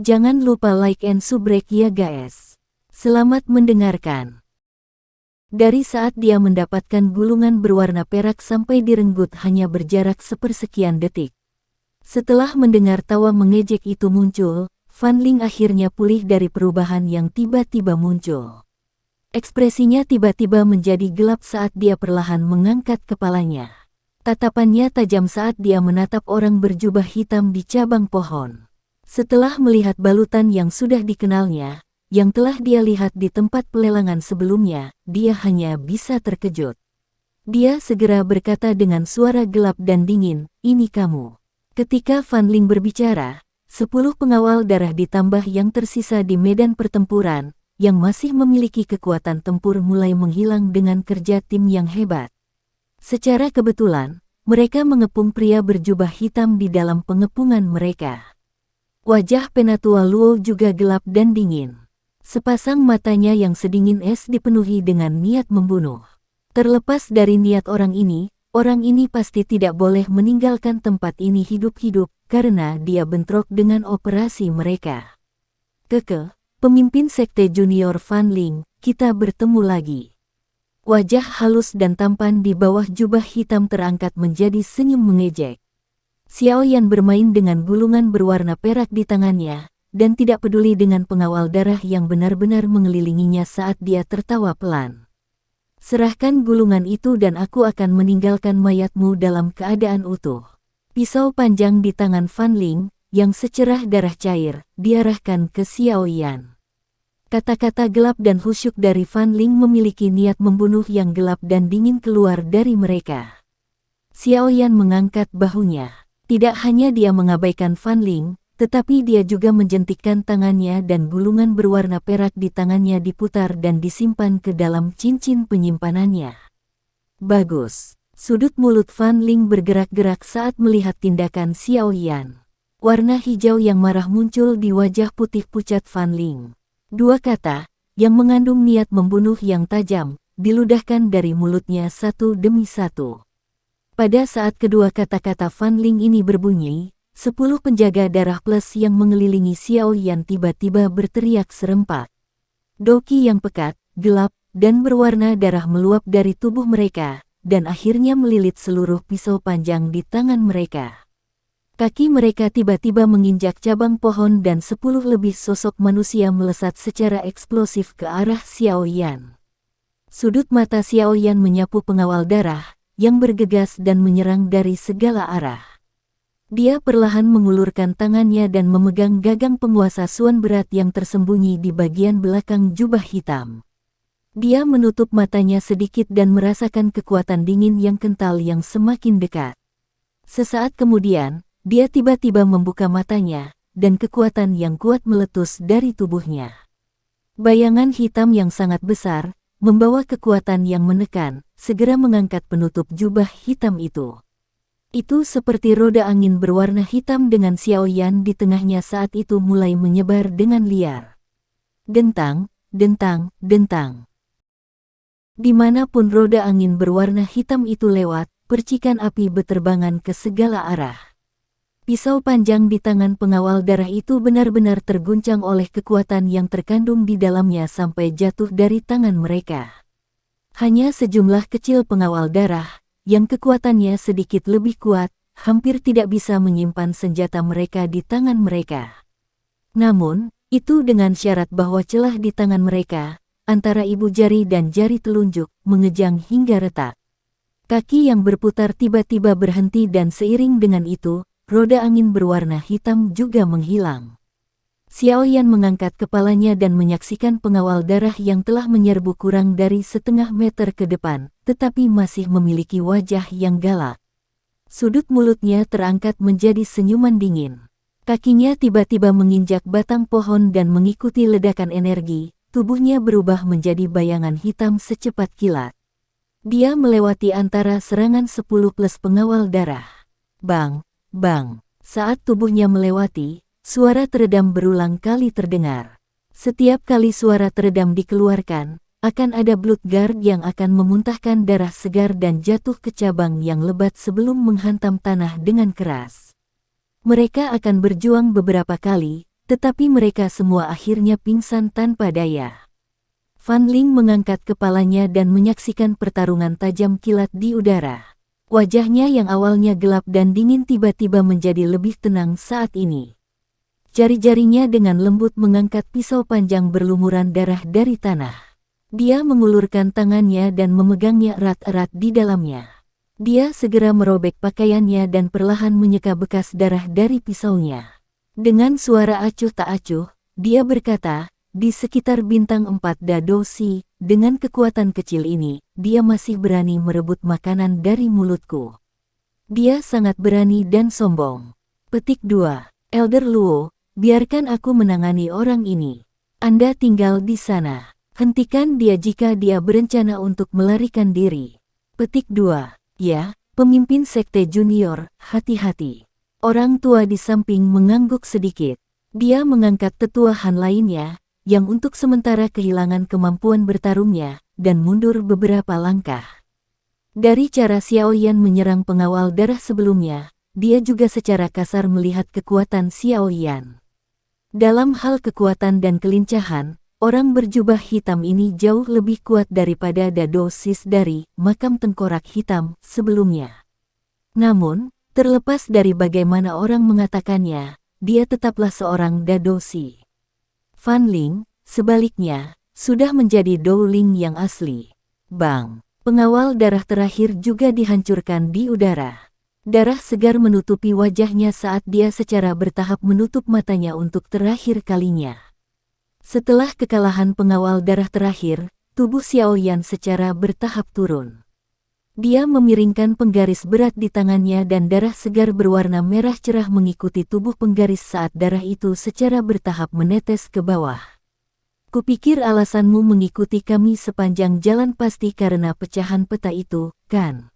Jangan lupa like and subrek ya guys. Selamat mendengarkan. Dari saat dia mendapatkan gulungan berwarna perak sampai direnggut hanya berjarak sepersekian detik. Setelah mendengar tawa mengejek itu muncul, Fan Ling akhirnya pulih dari perubahan yang tiba-tiba muncul. Ekspresinya tiba-tiba menjadi gelap saat dia perlahan mengangkat kepalanya. Tatapannya tajam saat dia menatap orang berjubah hitam di cabang pohon. Setelah melihat balutan yang sudah dikenalnya, yang telah dia lihat di tempat pelelangan sebelumnya, dia hanya bisa terkejut. Dia segera berkata dengan suara gelap dan dingin, "Ini kamu." Ketika Fan Ling berbicara, 10 pengawal darah ditambah yang tersisa di medan pertempuran, yang masih memiliki kekuatan tempur mulai menghilang dengan kerja tim yang hebat. Secara kebetulan, mereka mengepung pria berjubah hitam di dalam pengepungan mereka. Wajah Penatua Luo juga gelap dan dingin. Sepasang matanya yang sedingin es dipenuhi dengan niat membunuh. Terlepas dari niat orang ini pasti tidak boleh meninggalkan tempat ini hidup-hidup karena dia bentrok dengan operasi mereka. Keke, pemimpin sekte junior Fan Ling, kita bertemu lagi. Wajah halus dan tampan di bawah jubah hitam terangkat menjadi senyum mengejek. Xiao Yan bermain dengan gulungan berwarna perak di tangannya, dan tidak peduli dengan pengawal darah yang benar-benar mengelilinginya saat dia tertawa pelan. Serahkan gulungan itu dan aku akan meninggalkan mayatmu dalam keadaan utuh. Pisau panjang di tangan Fan Ling, yang secerah darah cair, diarahkan ke Xiao Yan. Kata-kata gelap dan khusyuk dari Fan Ling memiliki niat membunuh yang gelap dan dingin keluar dari mereka. Xiao Yan mengangkat bahunya. Tidak hanya dia mengabaikan Fan Ling, tetapi dia juga menjentikkan tangannya dan gulungan berwarna perak di tangannya diputar dan disimpan ke dalam cincin penyimpanannya. Bagus. Sudut mulut Fan Ling bergerak-gerak saat melihat tindakan Xiao Yan. Warna hijau yang marah muncul di wajah putih pucat Fan Ling. Dua kata, yang mengandung niat membunuh yang tajam, diludahkan dari mulutnya satu demi satu. Pada saat kedua kata-kata Fan Ling ini berbunyi, 10 penjaga darah plus yang mengelilingi Xiao Yan tiba-tiba berteriak serempak. Doki yang pekat, gelap, dan berwarna darah meluap dari tubuh mereka, dan akhirnya melilit seluruh pisau panjang di tangan mereka. Kaki mereka tiba-tiba menginjak cabang pohon dan 10 lebih sosok manusia melesat secara eksplosif ke arah Xiao Yan. Sudut mata Xiao Yan menyapu pengawal darah, yang bergegas dan menyerang dari segala arah. Dia perlahan mengulurkan tangannya dan memegang gagang penguasa Suan berat yang tersembunyi di bagian belakang jubah hitam. Dia menutup matanya sedikit dan merasakan kekuatan dingin yang kental yang semakin dekat. Sesaat kemudian, dia tiba-tiba membuka matanya, dan kekuatan yang kuat meletus dari tubuhnya. Bayangan hitam yang sangat besar, membawa kekuatan yang menekan, segera mengangkat penutup jubah hitam itu. Itu seperti roda angin berwarna hitam dengan Xiao Yan di tengahnya saat itu mulai menyebar dengan liar. Dentang, dentang, dentang. Dimanapun roda angin berwarna hitam itu lewat, percikan api beterbangan ke segala arah. Pisau panjang di tangan pengawal darah itu benar-benar terguncang oleh kekuatan yang terkandung di dalamnya sampai jatuh dari tangan mereka. Hanya sejumlah kecil pengawal darah, yang kekuatannya sedikit lebih kuat, hampir tidak bisa menyimpan senjata mereka di tangan mereka. Namun, itu dengan syarat bahwa celah di tangan mereka, antara ibu jari dan jari telunjuk, mengejang hingga retak. Kaki yang berputar tiba-tiba berhenti dan seiring dengan itu, roda angin berwarna hitam juga menghilang. Xiao Yan mengangkat kepalanya dan menyaksikan pengawal darah yang telah menyerbu kurang dari setengah meter ke depan, tetapi masih memiliki wajah yang galak. Sudut mulutnya terangkat menjadi senyuman dingin. Kakinya tiba-tiba menginjak batang pohon dan mengikuti ledakan energi, tubuhnya berubah menjadi bayangan hitam secepat kilat. Dia melewati antara serangan 10 plus pengawal darah. Bang, bang, saat tubuhnya melewati, suara teredam berulang kali terdengar. Setiap kali suara teredam dikeluarkan, akan ada blood guard yang akan memuntahkan darah segar dan jatuh ke cabang yang lebat sebelum menghantam tanah dengan keras. Mereka akan berjuang beberapa kali, tetapi mereka semua akhirnya pingsan tanpa daya. Fan Ling mengangkat kepalanya dan menyaksikan pertarungan tajam kilat di udara. Wajahnya yang awalnya gelap dan dingin tiba-tiba menjadi lebih tenang saat ini. Jari-jarinya dengan lembut mengangkat pisau panjang berlumuran darah dari tanah. Dia mengulurkan tangannya dan memegangnya erat-erat di dalamnya. Dia segera merobek pakaiannya dan perlahan menyeka bekas darah dari pisaunya. Dengan suara acuh tak acuh, dia berkata, "Di sekitar bintang 4 Dadosi, dengan kekuatan kecil ini, dia masih berani merebut makanan dari mulutku. Dia sangat berani dan sombong." Petik 2. Elder Luo, biarkan aku menangani orang ini. Anda tinggal di sana. Hentikan dia jika dia berencana untuk melarikan diri. Petik 2. Ya, pemimpin sekte junior, hati-hati. Orang tua di samping mengangguk sedikit. Dia mengangkat tetua Han lainnya, yang untuk sementara kehilangan kemampuan bertarungnya, dan mundur beberapa langkah. Dari cara Xiaoyan menyerang pengawal darah sebelumnya, dia juga secara kasar melihat kekuatan Xiaoyan. Dalam hal kekuatan dan kelincahan, orang berjubah hitam ini jauh lebih kuat daripada Dadosis dari makam tengkorak hitam sebelumnya. Namun, terlepas dari bagaimana orang mengatakannya, dia tetaplah seorang Dadosi. Fan Ling, sebaliknya, sudah menjadi Dou-Ling yang asli. Bang! Pengawal darah terakhir juga dihancurkan di udara. Darah segar menutupi wajahnya saat dia secara bertahap menutup matanya untuk terakhir kalinya. Setelah kekalahan pengawal darah terakhir, tubuh Xiaoyan secara bertahap turun. Dia memiringkan penggaris berat di tangannya dan darah segar berwarna merah cerah mengikuti tubuh penggaris saat darah itu secara bertahap menetes ke bawah. Kupikir alasanmu mengikuti kami sepanjang jalan pasti karena pecahan peta itu, kan?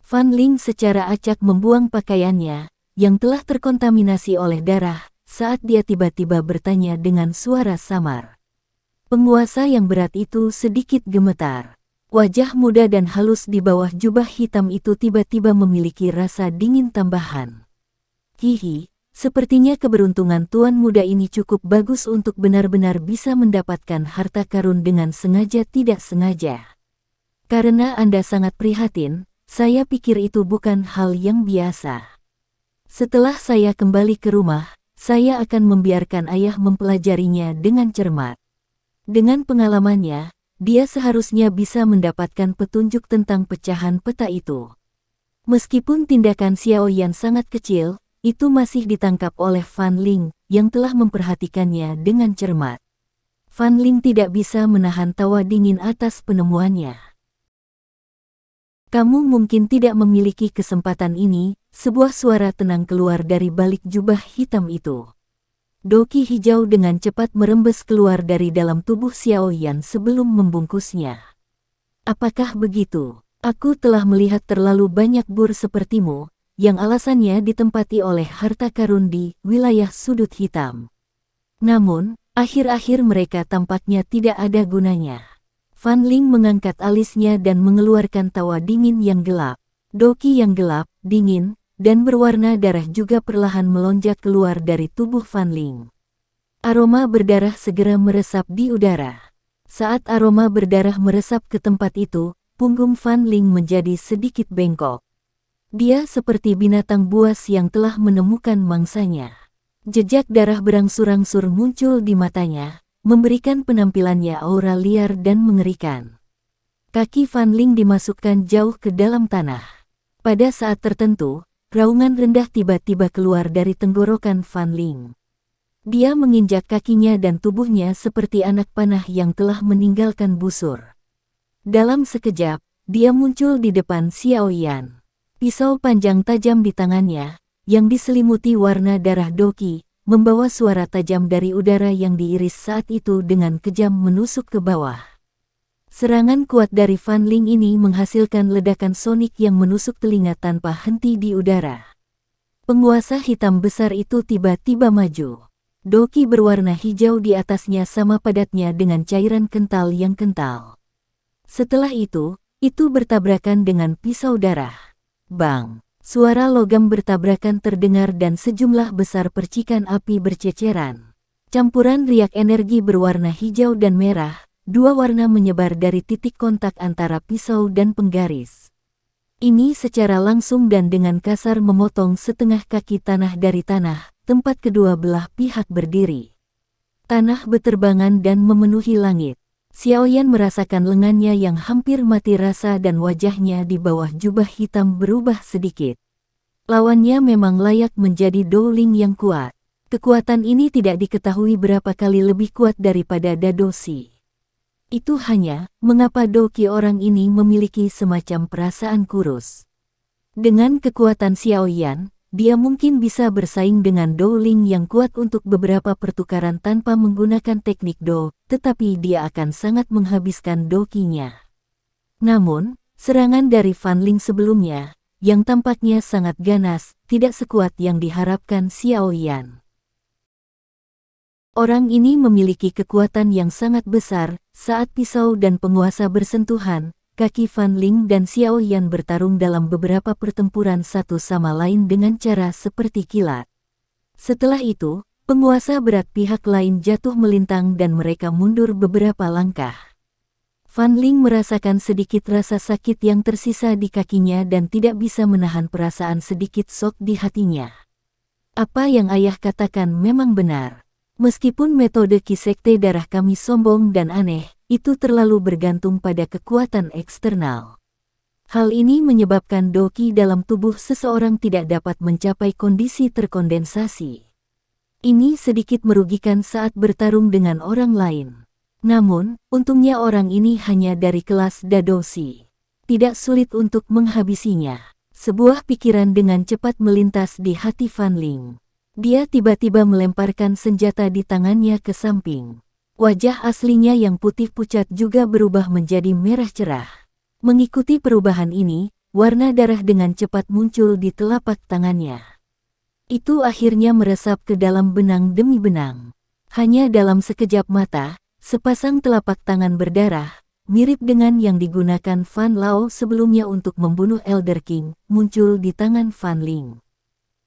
Fan Ling secara acak membuang pakaiannya, yang telah terkontaminasi oleh darah, saat dia tiba-tiba bertanya dengan suara samar. Penguasa yang berat itu sedikit gemetar. Wajah muda dan halus di bawah jubah hitam itu tiba-tiba memiliki rasa dingin tambahan. Hihi, sepertinya keberuntungan tuan muda ini cukup bagus untuk benar-benar bisa mendapatkan harta karun dengan sengaja tidak sengaja. Karena Anda sangat prihatin, saya pikir itu bukan hal yang biasa. Setelah saya kembali ke rumah, saya akan membiarkan ayah mempelajarinya dengan cermat. Dengan pengalamannya, dia seharusnya bisa mendapatkan petunjuk tentang pecahan peta itu. Meskipun tindakan Xiaoyan sangat kecil, itu masih ditangkap oleh Fan Ling, yang telah memperhatikannya dengan cermat. Fan Ling tidak bisa menahan tawa dingin atas penemuannya. "Kamu mungkin tidak memiliki kesempatan ini," sebuah suara tenang keluar dari balik jubah hitam itu. Doki hijau dengan cepat merembes keluar dari dalam tubuh Xiaoyan sebelum membungkusnya. "Apakah begitu? Aku telah melihat terlalu banyak bur sepertimu, yang alasannya ditempati oleh harta karun di wilayah sudut hitam. Namun, akhir-akhir mereka tampaknya tidak ada gunanya." Fan Ling mengangkat alisnya dan mengeluarkan tawa dingin yang gelap. Doki yang gelap, dingin, dan berwarna darah juga perlahan melonjak keluar dari tubuh Fan Ling. Aroma berdarah segera meresap di udara. Saat aroma berdarah meresap ke tempat itu, punggung Fan Ling menjadi sedikit bengkok. Dia seperti binatang buas yang telah menemukan mangsanya. Jejak darah berangsur-angsur muncul di matanya, memberikan penampilannya aura liar dan mengerikan. Kaki Fan Ling dimasukkan jauh ke dalam tanah. Pada saat tertentu, raungan rendah tiba-tiba keluar dari tenggorokan Fan Ling. Dia menginjak kakinya dan tubuhnya seperti anak panah yang telah meninggalkan busur. Dalam sekejap, dia muncul di depan Xiaoyan. Pisau panjang tajam di tangannya, yang diselimuti warna darah Doki, membawa suara tajam dari udara yang diiris saat itu dengan kejam menusuk ke bawah. Serangan kuat dari Fan Ling ini menghasilkan ledakan sonik yang menusuk telinga tanpa henti di udara. Penguasa hitam besar itu tiba-tiba maju. Doki berwarna hijau di atasnya sama padatnya dengan cairan kental yang kental. Setelah itu bertabrakan dengan pisau darah. Bang! Suara logam bertabrakan terdengar dan sejumlah besar percikan api berceceran. Campuran riak energi berwarna hijau dan merah, dua warna menyebar dari titik kontak antara pisau dan penggaris. Ini secara langsung dan dengan kasar memotong setengah kaki tanah dari tanah, tempat kedua belah pihak berdiri. Tanah beterbangan dan memenuhi langit. Xiaoyan merasakan lengannya yang hampir mati rasa dan wajahnya di bawah jubah hitam berubah sedikit. Lawannya memang layak menjadi Dowling yang kuat. Kekuatan ini tidak diketahui berapa kali lebih kuat daripada Dadoshi. Itu hanya mengapa Doki orang ini memiliki semacam perasaan kurus. Dengan kekuatan Xiaoyan, dia mungkin bisa bersaing dengan Dowling yang kuat untuk beberapa pertukaran tanpa menggunakan teknik Do, tetapi dia akan sangat menghabiskan Dokinya. Namun, serangan dari Fan Ling sebelumnya, yang tampaknya sangat ganas, tidak sekuat yang diharapkan Xiaoyan. Orang ini memiliki kekuatan yang sangat besar. Saat pisau dan penguasa bersentuhan, kaki Fan Ling dan Xiaoyan bertarung dalam beberapa pertempuran satu sama lain dengan cara seperti kilat. Setelah itu, penguasa berat pihak lain jatuh melintang dan mereka mundur beberapa langkah. Fan Ling merasakan sedikit rasa sakit yang tersisa di kakinya dan tidak bisa menahan perasaan sedikit shock di hatinya. Apa yang ayah katakan memang benar. Meskipun metode Ki Sekte darah kami sombong dan aneh, itu terlalu bergantung pada kekuatan eksternal. Hal ini menyebabkan Doki dalam tubuh seseorang tidak dapat mencapai kondisi terkondensasi. Ini sedikit merugikan saat bertarung dengan orang lain. Namun, untungnya orang ini hanya dari kelas Dadoshi. Tidak sulit untuk menghabisinya. Sebuah pikiran dengan cepat melintas di hati Fan Ling. Dia tiba-tiba melemparkan senjata di tangannya ke samping. Wajah aslinya yang putih pucat juga berubah menjadi merah cerah. Mengikuti perubahan ini, warna darah dengan cepat muncul di telapak tangannya. Itu akhirnya meresap ke dalam benang demi benang. Hanya dalam sekejap mata, sepasang telapak tangan berdarah, mirip dengan yang digunakan Fan Lao sebelumnya untuk membunuh Elder King, muncul di tangan Fan Ling.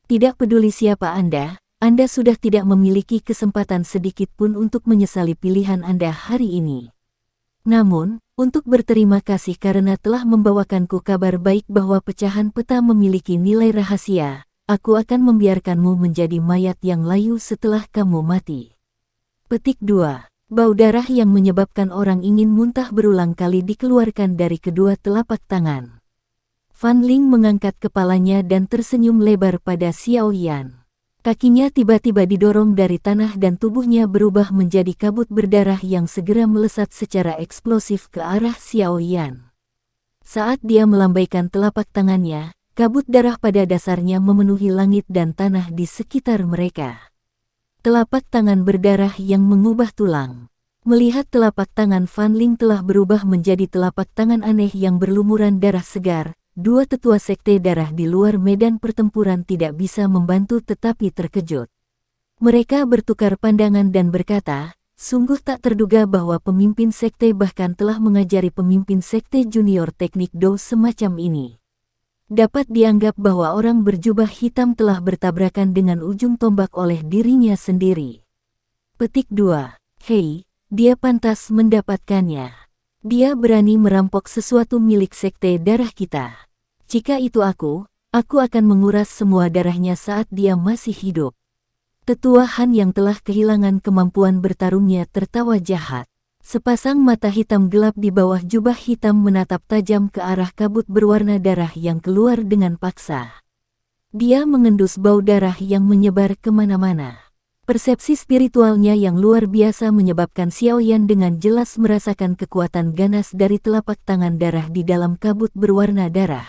Tidak peduli siapa Anda sudah tidak memiliki kesempatan sedikit pun untuk menyesali pilihan Anda hari ini. Namun, untuk berterima kasih karena telah membawakanku kabar baik bahwa pecahan peta memiliki nilai rahasia, aku akan membiarkanmu menjadi mayat yang layu setelah kamu mati. Petik 2. Bau darah yang menyebabkan orang ingin muntah berulang kali dikeluarkan dari kedua telapak tangan. Fan Ling mengangkat kepalanya dan tersenyum lebar pada Xiaoyan. Kakinya tiba-tiba didorong dari tanah dan tubuhnya berubah menjadi kabut berdarah yang segera melesat secara eksplosif ke arah Xiaoyan. Saat dia melambaikan telapak tangannya, kabut darah pada dasarnya memenuhi langit dan tanah di sekitar mereka. Telapak tangan berdarah yang mengubah tulang. Melihat telapak tangan Fan Ling telah berubah menjadi telapak tangan aneh yang berlumuran darah segar, dua tetua sekte darah di luar medan pertempuran tidak bisa membantu tetapi terkejut. Mereka bertukar pandangan dan berkata, sungguh tak terduga bahwa pemimpin sekte bahkan telah mengajari pemimpin sekte junior teknik Do semacam ini. Dapat dianggap bahwa orang berjubah hitam telah bertabrakan dengan ujung tombak oleh dirinya sendiri. Petik 2. Hei, dia pantas mendapatkannya. Dia berani merampok sesuatu milik sekte darah kita. Jika itu aku akan menguras semua darahnya saat dia masih hidup. Tetua Han yang telah kehilangan kemampuan bertarungnya tertawa jahat. Sepasang mata hitam gelap di bawah jubah hitam menatap tajam ke arah kabut berwarna darah yang keluar dengan paksa. Dia mengendus bau darah yang menyebar kemana-mana. Persepsi spiritualnya yang luar biasa menyebabkan Xiaoyan dengan jelas merasakan kekuatan ganas dari telapak tangan darah di dalam kabut berwarna darah.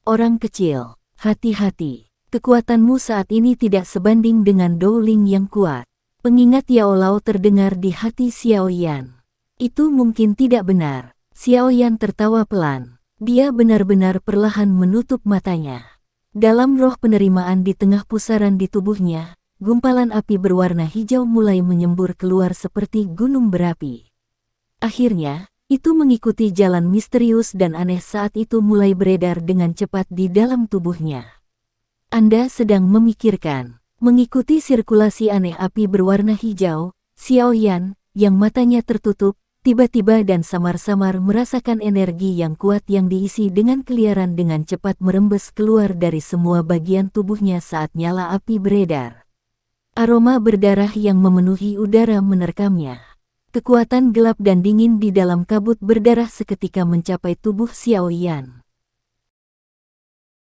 Orang kecil, hati-hati. Kekuatanmu saat ini tidak sebanding dengan Dowling yang kuat. Pengingat Yao Lao terdengar di hati Xiaoyan. Itu mungkin tidak benar. Xiaoyan tertawa pelan. Dia benar-benar perlahan menutup matanya. Dalam roh penerimaan di tengah pusaran di tubuhnya, gumpalan api berwarna hijau mulai menyembur keluar seperti gunung berapi. Akhirnya, itu mengikuti jalan misterius dan aneh saat itu mulai beredar dengan cepat di dalam tubuhnya. Anda sedang memikirkan, Mengikuti sirkulasi aneh api berwarna hijau, Xiaoyan, yang matanya tertutup, tiba-tiba dan samar-samar merasakan energi yang kuat yang diisi dengan keliaran dengan cepat merembes keluar dari semua bagian tubuhnya saat nyala api beredar. Aroma berdarah yang memenuhi udara menerkamnya. Kekuatan gelap dan dingin di dalam kabut berdarah seketika mencapai tubuh Xiaoyan.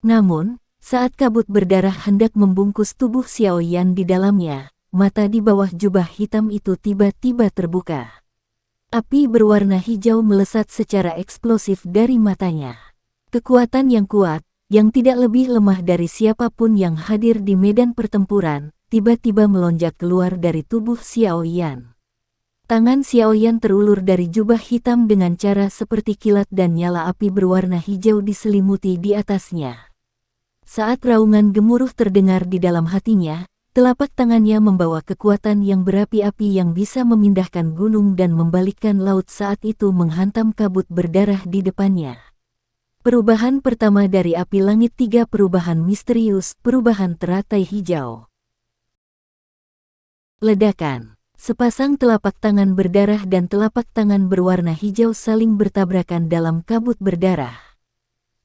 Namun, saat kabut berdarah hendak membungkus tubuh Xiaoyan di dalamnya, mata di bawah jubah hitam itu tiba-tiba terbuka. Api berwarna hijau melesat secara eksplosif dari matanya. Kekuatan yang kuat, yang tidak lebih lemah dari siapapun yang hadir di medan pertempuran, tiba-tiba melonjak keluar dari tubuh Xiaoyan. Tangan Xiaoyan terulur dari jubah hitam dengan cara seperti kilat dan nyala api berwarna hijau diselimuti di atasnya. Saat raungan gemuruh terdengar di dalam hatinya, telapak tangannya membawa kekuatan yang berapi-api yang bisa memindahkan gunung dan membalikkan laut saat itu menghantam kabut berdarah di depannya. Perubahan pertama dari api langit 3 perubahan misterius, perubahan teratai hijau. Ledakan. Sepasang telapak tangan berdarah dan telapak tangan berwarna hijau saling bertabrakan dalam kabut berdarah.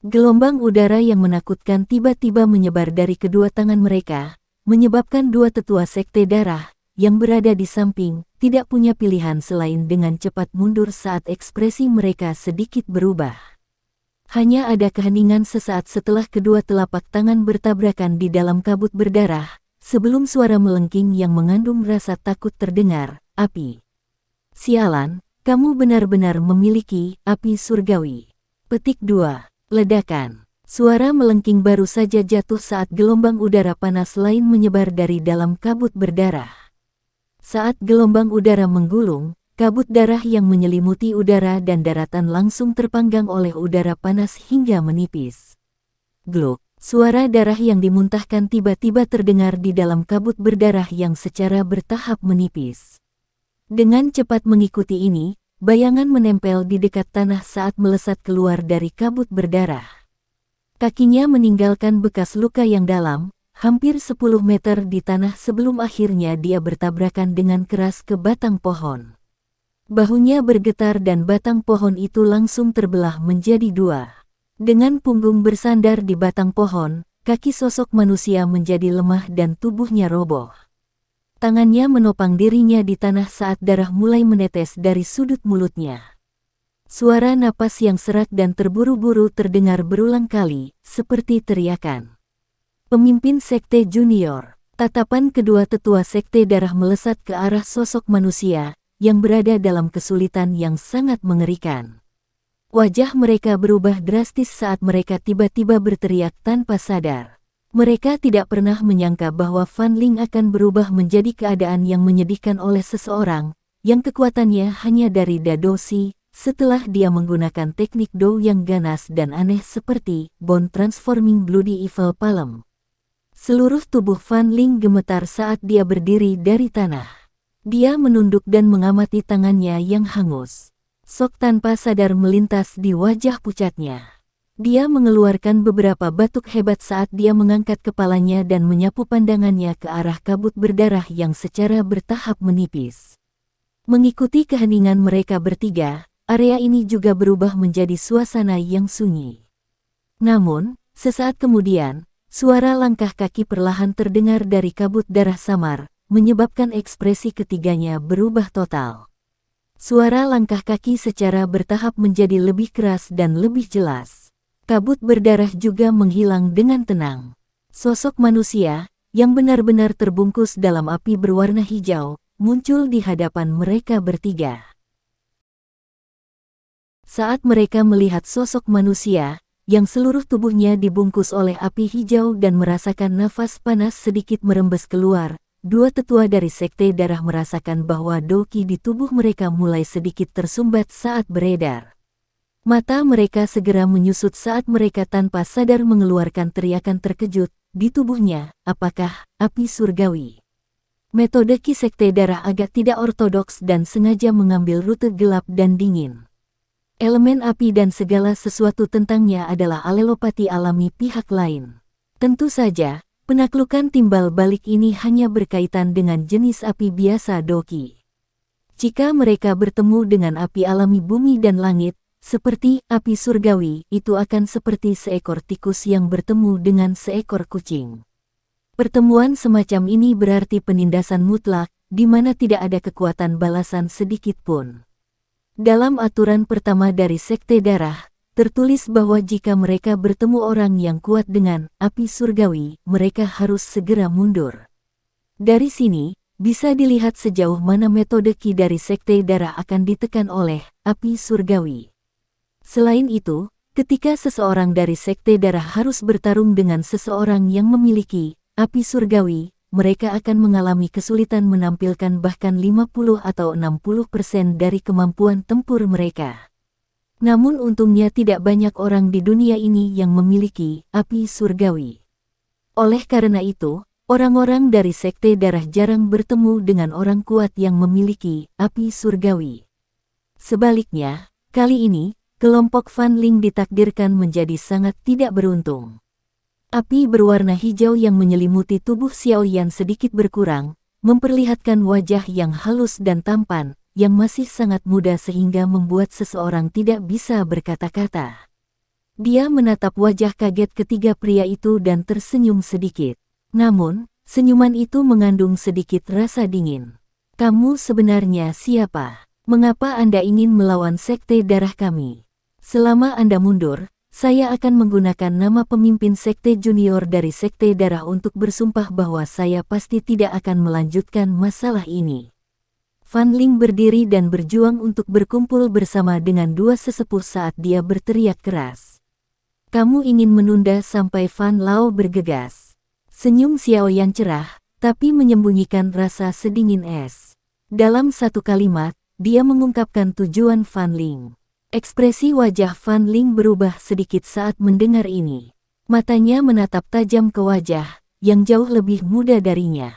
Gelombang udara yang menakutkan tiba-tiba menyebar dari kedua tangan mereka, menyebabkan dua tetua sekte darah, yang berada di samping, tidak punya pilihan selain dengan cepat mundur saat ekspresi mereka sedikit berubah. Hanya ada keheningan sesaat setelah kedua telapak tangan bertabrakan di dalam kabut berdarah, sebelum suara melengking yang mengandung rasa takut terdengar, api. Sialan, kamu benar-benar memiliki api surgawi. Petik 2. Ledakan. Suara melengking baru saja jatuh saat gelombang udara panas lain menyebar dari dalam kabut berdarah. Saat gelombang udara menggulung, kabut darah yang menyelimuti udara dan daratan langsung terpanggang oleh udara panas hingga menipis. Gluk. Suara darah yang dimuntahkan tiba-tiba terdengar di dalam kabut berdarah yang secara bertahap menipis. Dengan cepat mengikuti ini, bayangan menempel di dekat tanah saat melesat keluar dari kabut berdarah. Kakinya meninggalkan bekas luka yang dalam, hampir 10 meter di tanah sebelum akhirnya dia bertabrakan dengan keras ke batang pohon. Bahunya bergetar dan batang pohon itu langsung terbelah menjadi dua. Dengan punggung bersandar di batang pohon, kaki sosok manusia menjadi lemah dan tubuhnya roboh. Tangannya menopang dirinya di tanah saat darah mulai menetes dari sudut mulutnya. Suara napas yang serak dan terburu-buru terdengar berulang kali, seperti teriakan. Pemimpin sekte junior. Tatapan kedua tetua sekte darah melesat ke arah sosok manusia, yang berada dalam kesulitan yang sangat mengerikan. Wajah mereka berubah drastis saat mereka tiba-tiba berteriak tanpa sadar. Mereka tidak pernah menyangka bahwa Fan Ling akan berubah menjadi keadaan yang menyedihkan oleh seseorang, yang kekuatannya hanya dari Dadoshi, setelah dia menggunakan teknik Do yang ganas dan aneh seperti Bone Transforming Bloody Evil Palm. Seluruh tubuh Fan Ling gemetar saat dia berdiri dari tanah. Dia menunduk dan mengamati tangannya yang hangus. Sok tanpa sadar melintas di wajah pucatnya. Dia mengeluarkan beberapa batuk hebat saat dia mengangkat kepalanya dan menyapu pandangannya ke arah kabut berdarah yang secara bertahap menipis. Mengikuti keheningan mereka bertiga, area ini juga berubah menjadi suasana yang sunyi. Namun, sesaat kemudian, suara langkah kaki perlahan terdengar dari kabut darah samar, menyebabkan ekspresi ketiganya berubah total. Suara langkah kaki secara bertahap menjadi lebih keras dan lebih jelas. Kabut berdarah juga menghilang dengan tenang. Sosok manusia, yang benar-benar terbungkus dalam api berwarna hijau, muncul di hadapan mereka bertiga. Saat mereka melihat sosok manusia, yang seluruh tubuhnya dibungkus oleh api hijau dan merasakan nafas panas sedikit merembes keluar, dua tetua dari sekte darah merasakan bahwa doki di tubuh mereka mulai sedikit tersumbat saat beredar. Mata mereka segera menyusut saat mereka tanpa sadar mengeluarkan teriakan terkejut, di tubuhnya, apakah api surgawi? Metode Ki sekte darah agak tidak ortodoks dan sengaja mengambil rute gelap dan dingin. Elemen api dan segala sesuatu tentangnya adalah alelopati alami pihak lain. Tentu saja, Penaklukan timbal balik ini hanya berkaitan dengan jenis api biasa Doki. Jika mereka bertemu dengan api alami bumi dan langit, seperti api surgawi, itu akan seperti seekor tikus yang bertemu dengan seekor kucing. Pertemuan semacam ini berarti penindasan mutlak, di mana tidak ada kekuatan balasan sedikit pun. Dalam aturan pertama dari Sekte Darah, tertulis bahwa jika mereka bertemu orang yang kuat dengan api surgawi, mereka harus segera mundur. Dari sini, bisa dilihat sejauh mana metode Ki dari Sekte Darah akan ditekan oleh api surgawi. Selain itu, ketika seseorang dari Sekte Darah harus bertarung dengan seseorang yang memiliki api surgawi, mereka akan mengalami kesulitan menampilkan bahkan 50 atau 60% dari kemampuan tempur mereka. Namun untungnya tidak banyak orang di dunia ini yang memiliki api surgawi. Oleh karena itu, orang-orang dari Sekte Darah jarang bertemu dengan orang kuat yang memiliki api surgawi. Sebaliknya, kali ini, kelompok Fan Ling ditakdirkan menjadi sangat tidak beruntung. Api berwarna hijau yang menyelimuti tubuh Xiao Yan sedikit berkurang, memperlihatkan wajah yang halus dan tampan, yang masih sangat muda sehingga membuat seseorang tidak bisa berkata-kata. Dia menatap wajah kaget ketiga pria itu dan tersenyum sedikit. Namun, senyuman itu mengandung sedikit rasa dingin. "Kamu sebenarnya siapa? Mengapa Anda ingin melawan Sekte Darah kami? Selama Anda mundur, saya akan menggunakan nama pemimpin Sekte Junior dari Sekte Darah untuk bersumpah bahwa saya pasti tidak akan melanjutkan masalah ini." Fan Ling berdiri dan berjuang untuk berkumpul bersama dengan dua sesepuh saat dia berteriak keras. "Kamu ingin menunda sampai Fan Lao bergegas?" Senyum Xiao yang cerah, tapi menyembunyikan rasa sedingin es. Dalam satu kalimat, dia mengungkapkan tujuan Fan Ling. Ekspresi wajah Fan Ling berubah sedikit saat mendengar ini. Matanya menatap tajam ke wajah, yang jauh lebih muda darinya.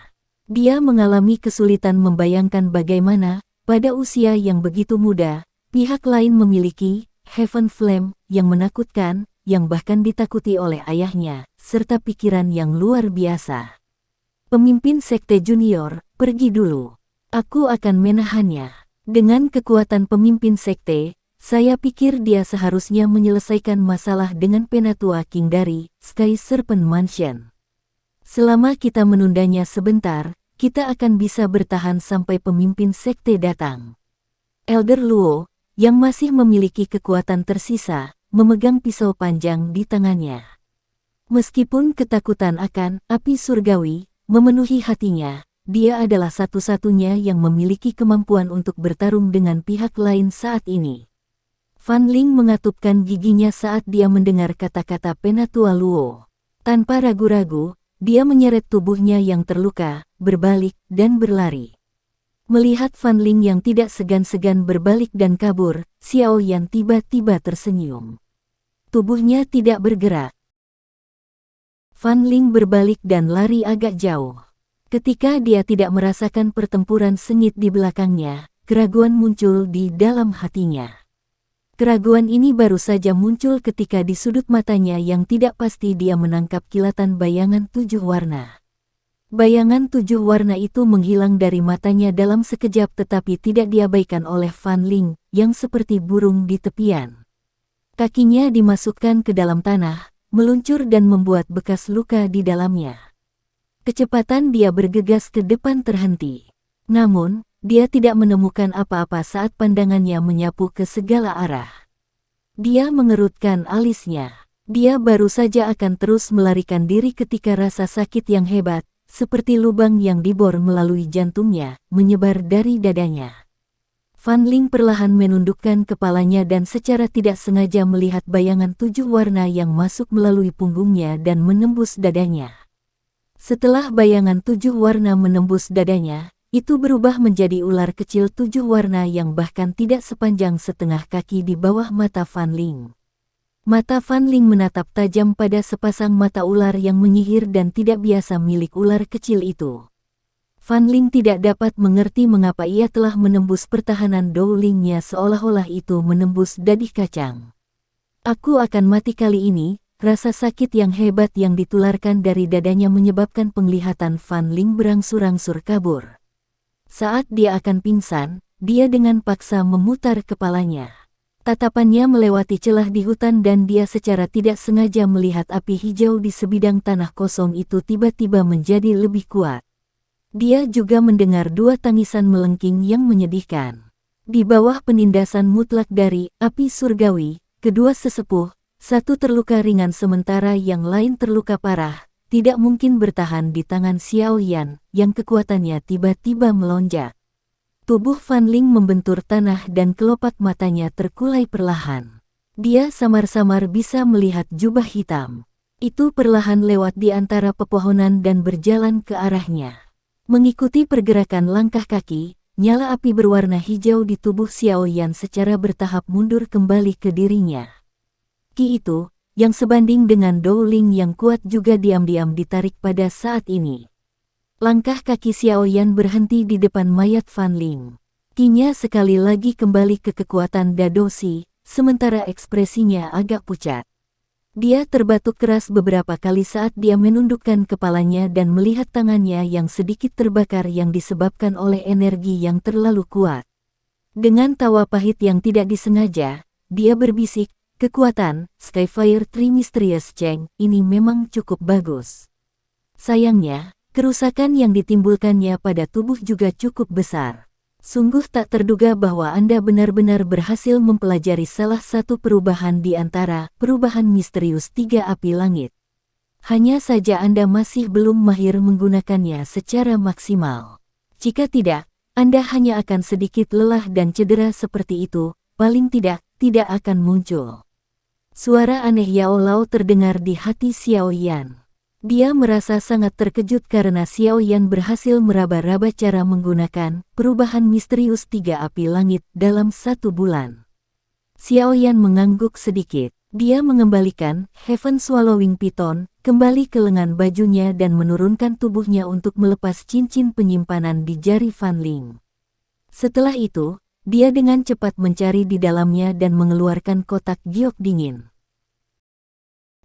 Dia mengalami kesulitan membayangkan bagaimana, pada usia yang begitu muda, pihak lain memiliki Heaven Flame yang menakutkan, yang bahkan ditakuti oleh ayahnya, serta pikiran yang luar biasa. "Pemimpin Sekte Junior, pergi dulu. Aku akan menahannya. Dengan kekuatan pemimpin Sekte, saya pikir dia seharusnya menyelesaikan masalah dengan Penatua King dari Sky Serpent Mansion. Selama kita menundanya sebentar, kita akan bisa bertahan sampai pemimpin Sekte datang." Elder Luo, yang masih memiliki kekuatan tersisa, memegang pisau panjang di tangannya. Meskipun ketakutan akan api surgawi memenuhi hatinya, dia adalah satu-satunya yang memiliki kemampuan untuk bertarung dengan pihak lain saat ini. Fan Ling mengatupkan giginya saat dia mendengar kata-kata Penatua Luo. Tanpa ragu-ragu, dia menyeret tubuhnya yang terluka, berbalik, dan berlari. Melihat Fan Ling yang tidak segan-segan berbalik dan kabur, Xiao Yan tiba-tiba tersenyum. Tubuhnya tidak bergerak. Fan Ling berbalik dan lari agak jauh. Ketika dia tidak merasakan pertempuran sengit di belakangnya, keraguan muncul di dalam hatinya. Keraguan ini baru saja muncul ketika di sudut matanya yang tidak pasti dia menangkap kilatan bayangan 7 warna. Bayangan 7 warna itu menghilang dari matanya dalam sekejap tetapi tidak diabaikan oleh Fan Ling, yang seperti burung di tepian. Kakinya dimasukkan ke dalam tanah, meluncur dan membuat bekas luka di dalamnya. Kecepatan dia bergegas ke depan terhenti. Namun, dia tidak menemukan apa-apa saat pandangannya menyapu ke segala arah. Dia mengerutkan alisnya. Dia baru saja akan terus melarikan diri ketika rasa sakit yang hebat, seperti lubang yang dibor melalui jantungnya, menyebar dari dadanya. Fan Ling perlahan menundukkan kepalanya dan secara tidak sengaja melihat bayangan 7 warna yang masuk melalui punggungnya dan menembus dadanya. Setelah bayangan 7 warna menembus dadanya, itu berubah menjadi ular kecil 7 warna yang bahkan tidak sepanjang setengah kaki di bawah mata Fan Ling. Mata Fan Ling menatap tajam pada sepasang mata ular yang menyihir dan tidak biasa milik ular kecil itu. Fan Ling tidak dapat mengerti mengapa ia telah menembus pertahanan Dowlingnya seolah-olah itu menembus dadih kacang. "Aku akan mati kali ini," rasa sakit yang hebat yang ditularkan dari dadanya menyebabkan penglihatan Fan Ling berangsur-angsur kabur. Saat dia akan pingsan, dia dengan paksa memutar kepalanya. Tatapannya melewati celah di hutan dan dia secara tidak sengaja melihat api hijau di sebidang tanah kosong itu tiba-tiba menjadi lebih kuat. Dia juga mendengar dua tangisan melengking yang menyedihkan. Di bawah penindasan mutlak dari api surgawi, kedua sesepuh, satu terluka ringan sementara yang lain terluka parah, tidak mungkin bertahan di tangan Xiao Yan yang kekuatannya tiba-tiba melonjak. Tubuh Fan Ling membentur tanah dan kelopak matanya terkulai perlahan. Dia samar-samar bisa melihat jubah hitam. Itu perlahan lewat di antara pepohonan dan berjalan ke arahnya. Mengikuti pergerakan langkah kaki, nyala api berwarna hijau di tubuh Xiao Yan secara bertahap mundur kembali ke dirinya. Ki itu, yang sebanding dengan Dou-Ling yang kuat juga diam-diam ditarik pada saat ini. Langkah kaki Xiao Yan berhenti di depan mayat Fan Ling. Kinya sekali lagi kembali ke kekuatan Dadoshi, sementara ekspresinya agak pucat. Dia terbatuk keras beberapa kali saat dia menundukkan kepalanya dan melihat tangannya yang sedikit terbakar yang disebabkan oleh energi yang terlalu kuat. Dengan tawa pahit yang tidak disengaja, dia berbisik, "Kekuatan Skyfire Tree Mysterious Cheng ini memang cukup bagus. Sayangnya, kerusakan yang ditimbulkannya pada tubuh juga cukup besar. Sungguh tak terduga bahwa Anda benar-benar berhasil mempelajari salah satu perubahan di antara perubahan misterius tiga api langit. Hanya saja Anda masih belum mahir menggunakannya secara maksimal. Jika tidak, Anda hanya akan sedikit lelah dan cedera seperti itu, paling tidak akan muncul." Suara aneh Yao Lao terdengar di hati Xiao Yan. Dia merasa sangat terkejut karena Xiao Yan berhasil meraba-raba cara menggunakan perubahan misterius tiga api langit dalam 1 bulan. Xiao Yan mengangguk sedikit. Dia mengembalikan Heaven Swallowing Python kembali ke lengan bajunya dan menurunkan tubuhnya untuk melepas cincin penyimpanan di jari Fan Ling. Setelah itu, dia dengan cepat mencari di dalamnya dan mengeluarkan kotak giok dingin.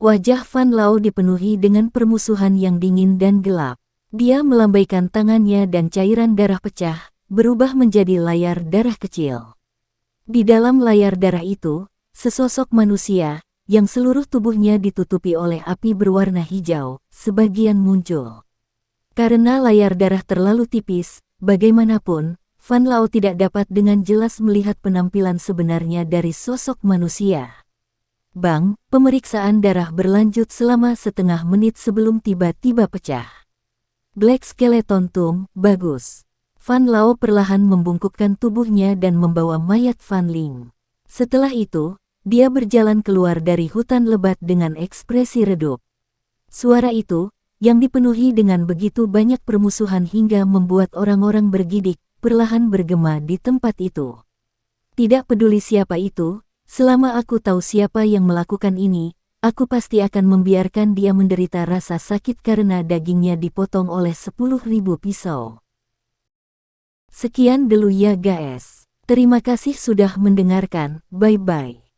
Wajah Fan Lao dipenuhi dengan permusuhan yang dingin dan gelap. Dia melambaikan tangannya dan cairan darah pecah, berubah menjadi layar darah kecil. Di dalam layar darah itu, sesosok manusia, yang seluruh tubuhnya ditutupi oleh api berwarna hijau, sebagian muncul. Karena layar darah terlalu tipis, bagaimanapun, Fan Lao tidak dapat dengan jelas melihat penampilan sebenarnya dari sosok manusia. Bang, pemeriksaan darah berlanjut selama setengah menit sebelum tiba-tiba pecah. Black Skeleton Tomb, bagus. Fan Lao perlahan membungkukkan tubuhnya dan membawa mayat Fan Ling. Setelah itu, dia berjalan keluar dari hutan lebat dengan ekspresi redup. Suara itu, yang dipenuhi dengan begitu banyak permusuhan hingga membuat orang-orang bergidik, perlahan bergema di tempat itu. Tidak peduli siapa itu, selama aku tahu siapa yang melakukan ini, aku pasti akan membiarkan dia menderita rasa sakit karena dagingnya dipotong oleh 10.000 pisau. Sekian dulu ya guys. Terima kasih sudah mendengarkan, bye-bye.